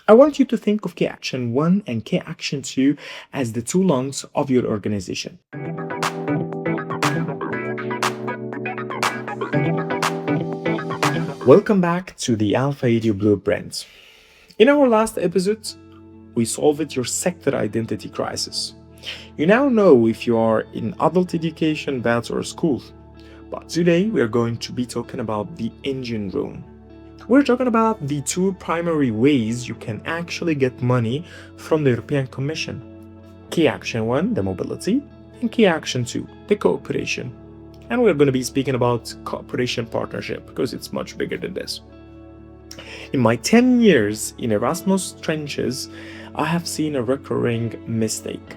I want you to think of KA 1 and KA 2 as the two lungs of your organization. Welcome back to the Alfa Edu Blueprint. In our last episode, we solved your sector identity crisis. You now know if you are in adult education, vet, or school. But today we are going to be talking about the engine room. We're talking about the two primary ways you can actually get money from the European Commission. KA 1, the mobility, and KA 2, the cooperation. And we're going to be speaking about cooperation partnership because it's much bigger than this. In my 10 years in Erasmus trenches, I have seen a recurring mistake.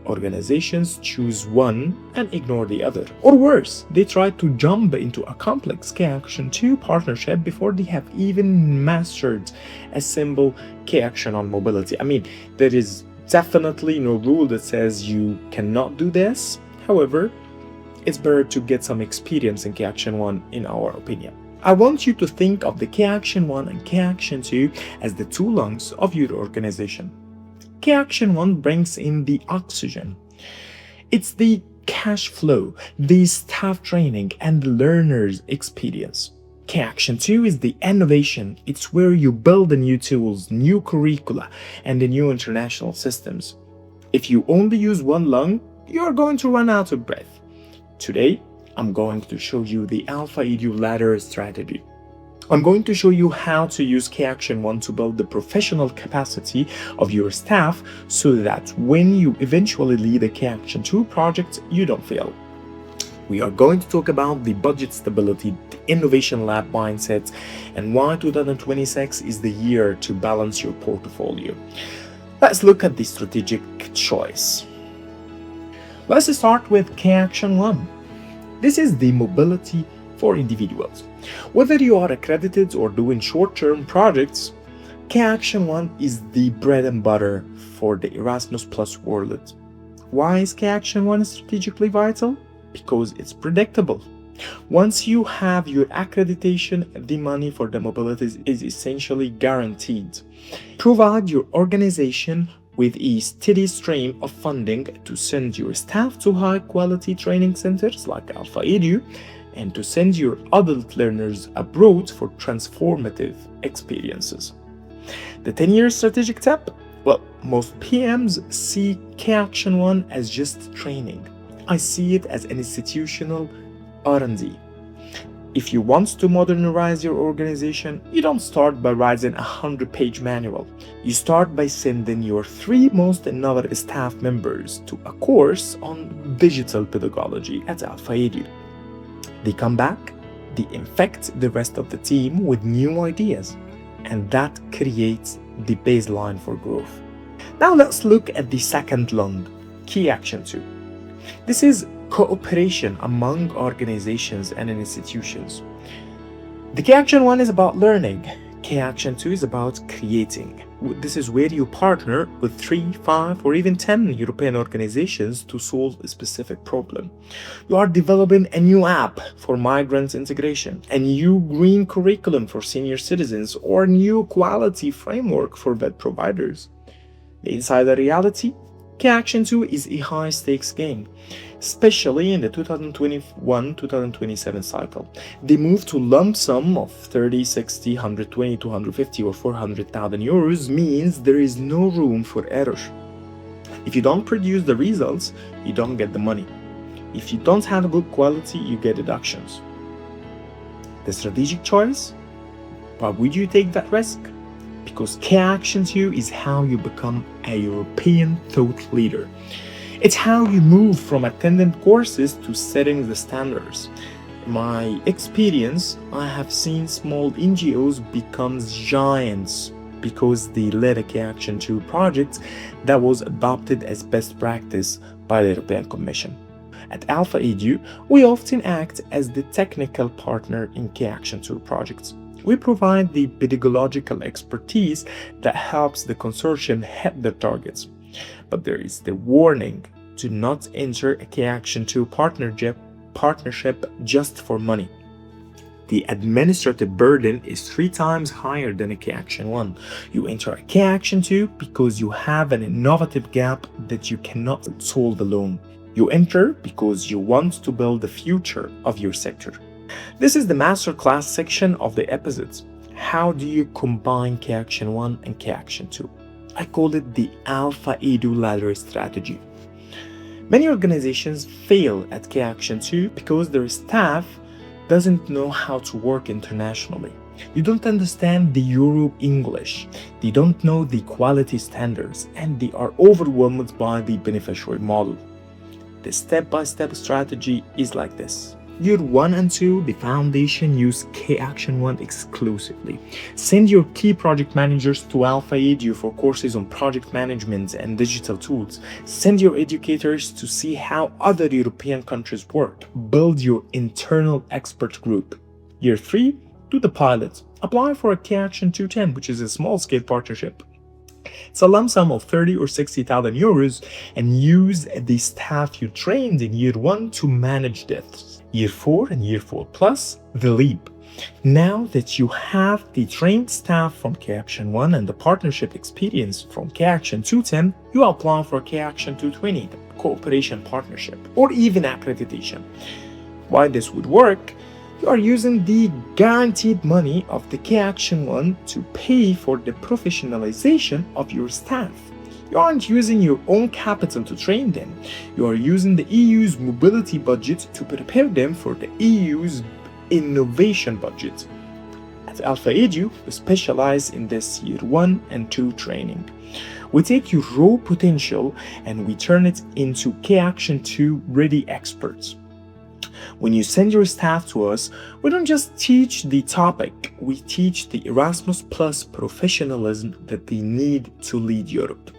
Organizations choose one and ignore the other. Or worse, they try to jump into a complex KA 2 partnership before they have even mastered a simple KA on mobility. I mean, there is definitely no rule that says you cannot do this. However, it's better to get some experience in KA 1 in our opinion. I want you to think of the KA 1 and KA 2 as the two lungs of your organization. KA 1 brings in the oxygen. It's the cash flow, the staff training, and the learner's experience. KA 2 is the innovation. It's where you build the new tools, new curricula, and the new international systems. If you only use one lung, you're going to run out of breath. Today, I'm going to show you the Alfa Edu Ladder Strategy. I'm going to show you how to use KA 1 to build the professional capacity of your staff so that when you eventually lead a KA 2 project, you don't fail. We are going to talk about the budget stability, the innovation lab mindset, and why 2026 is the year to balance your portfolio. Let's look at the strategic choice. Let's start with KA 1. This is the mobility for individuals. Whether you are accredited or doing short-term projects, KA 1 is the bread and butter for the Erasmus Plus world. Why is KA 1 strategically vital? Because it's predictable. Once you have your accreditation, the money for the mobilities is essentially guaranteed. Provide your organization with a steady stream of funding to send your staff to high-quality training centers like Alfa Edu and to send your adult learners abroad for transformative experiences. The 10-year strategic tip? Well, most PMs see KA 1 as just training. I see it as an institutional R&D. If you want to modernize your organization, you don't start by writing a 100-page manual. You start by sending your 3 most innovative staff members to a course on digital pedagogy at Alfa Edu. They come back, they infect the rest of the team with new ideas, and that creates the baseline for growth. Now let's look at the second lung, KA 2. This is cooperation among organizations and institutions. The KA 1 is about learning. KA 2 is about creating. This is where you partner with 3, 5, or even 10 European organizations to solve a specific problem. You are developing a new app for migrant integration, a new green curriculum for senior citizens, or a new quality framework for vet providers. The insider reality? KA 2 is a high-stakes game, especially in the 2021-2027 cycle. The move to lump sum of 30, 60, 120, 250 or 400,000 euros means there is no room for error. If you don't produce the results, you don't get the money. If you don't have a good quality, you get deductions. The strategic choice? Why would you take that risk? Because KA 2 is how you become a European thought leader. It's how you move from attending courses to setting the standards. In my experience, I have seen small NGOs become giants because they led a KA 2 project that was adopted as best practice by the European Commission. At Alfa Edu, we often act as the technical partner in KA 2 projects. We provide the pedagogical expertise that helps the consortium hit their targets. But there is the warning: do not enter a KA 2 partnership just for money. The administrative burden is 3 times higher than a K-Action 1. You enter a K-Action 2 because you have an innovative gap that you cannot solve alone. You enter because you want to build the future of your sector. This is the masterclass section of the episodes. How do you combine K-Action 1 and K-Action 2? I call it the Alfa Edu Ladder Strategy. Many organizations fail at K-Action 2 because their staff doesn't know how to work internationally. You don't understand the Euro English. They don't know the quality standards, and they are overwhelmed by the beneficiary model. The step-by-step strategy is like this. Year 1 and 2, the foundation, use K-Action 1 exclusively. Send your key project managers to Alfa Edu for courses on project management and digital tools. Send your educators to see how other European countries work. Build your internal expert group. Year 3, do the pilot. Apply for a K-Action 210, which is a small-scale partnership. It's a lump sum of 30 or 60,000 euros, and use the staff you trained in year 1 to manage this. Year 4 and year 4 plus, the leap. Now that you have the trained staff from K-Action 1 and the partnership experience from K-Action 210, you apply for K-Action 220, the cooperation partnership, or even accreditation. Why this would work? You are using the guaranteed money of the K-Action 1 to pay for the professionalization of your staff. You aren't using your own capital to train them. You are using the EU's mobility budget to prepare them for the EU's innovation budget. At Alfa Edu, we specialize in this year 1 and 2 training. We take your raw potential and we turn it into K-Action 2 ready experts. When you send your staff to us, we don't just teach the topic, we teach the Erasmus Plus professionalism that they need to lead Europe.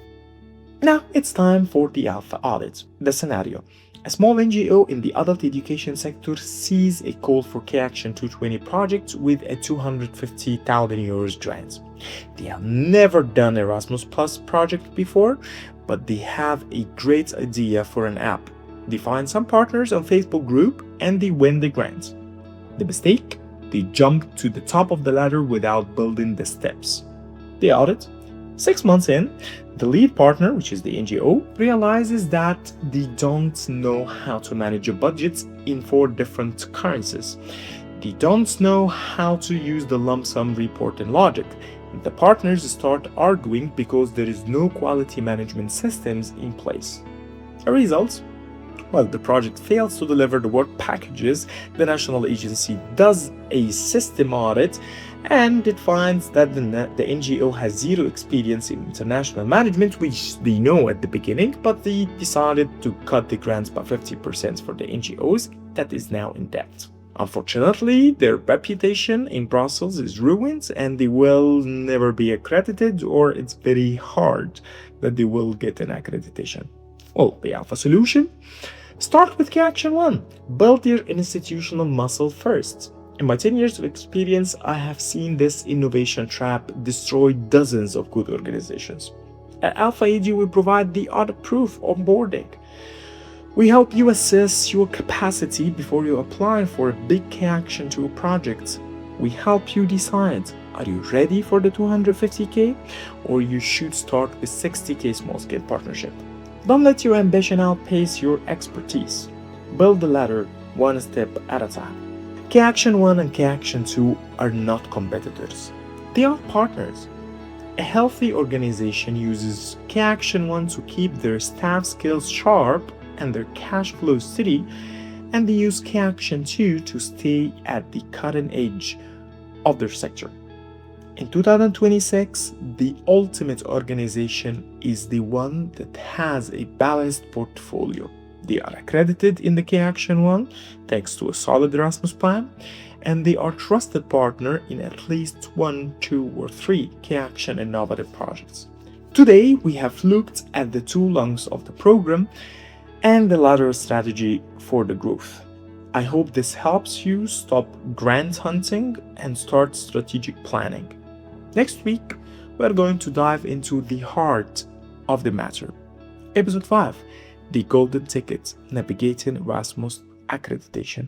Now it's time for the Alpha audit. The scenario. A small NGO in the adult education sector sees a call for K-Action 220 project with a 250,000 euros grant. They have never done Erasmus Plus project before, but they have a great idea for an app. They find some partners on Facebook group and they win the grant. The mistake? They jump to the top of the ladder without building the steps. The audit. 6 months in, the lead partner, which is the NGO, realizes that they don't know how to manage a budget in 4 different currencies. They don't know how to use the lump sum reporting logic. The partners start arguing because there is no quality management systems in place. A result? Well, the project fails to deliver the work packages. The national agency does a system audit and it finds that the NGO has zero experience in international management, which they know at the beginning, but they decided to cut the grants by 50% for the NGOs that is now in debt. Unfortunately, their reputation in Brussels is ruined and they will never be accredited, or it's very hard that they will get an accreditation. Well, the Alpha solution? Start with K-Action 1. Build your institutional muscle first. In my 10 years of experience, I have seen this innovation trap destroy dozens of good organizations. At Alfa Edu, we provide the audit-proof onboarding. We help you assess your capacity before you apply for a big K-Action 2 project. We help you decide, are you ready for the 250K, or you should start with 60K small-scale partnership. Don't let your ambition outpace your expertise. Build the ladder one step at a time. K-Action 1 and K-Action 2 are not competitors. They are partners. A healthy organization uses K-Action 1 to keep their staff skills sharp and their cash flow steady, and they use K-Action 2 to stay at the cutting edge of their sector. In 2026, the ultimate organization is the one that has a balanced portfolio. They are accredited in the K-Action 1 thanks to a solid Erasmus plan, and they are trusted partner in at least 1, 2, or 3 K-Action innovative projects. Today, we have looked at the 2 lungs of the program and the ladder strategy for the growth. I hope this helps you stop grant hunting and start strategic planning. Next week, we're going to dive into the heart of the matter. Episode 5, The Golden Ticket, Navigating Erasmus Accreditation.